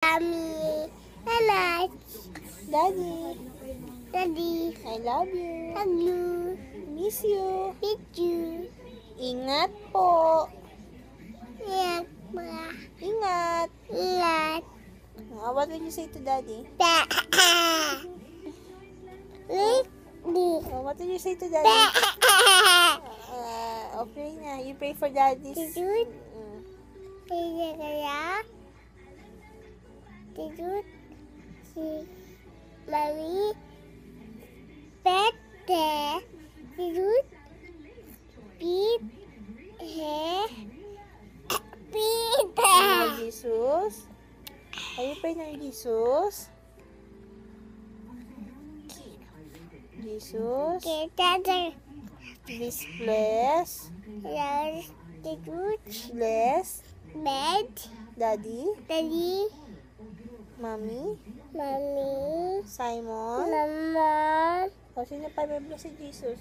Mommy, I Daddy, Daddy, I love you. love you, Miss you. meet you. Ingat po. Yeah, blah, Ingat. yeah, What will you say to Daddy? What will you say to Daddy? Okay na. You pray for Daddy. Tidur, tidur, si Mami, pete, tidur, pit, pita. Jesus. Are you praying ng Jesus? Jesus. Kita Please bless. tidur, Bless. bed, Daddy. Daddy, Mommy. Mami, Simon. Mama. O, sino pa may bless si Jesus?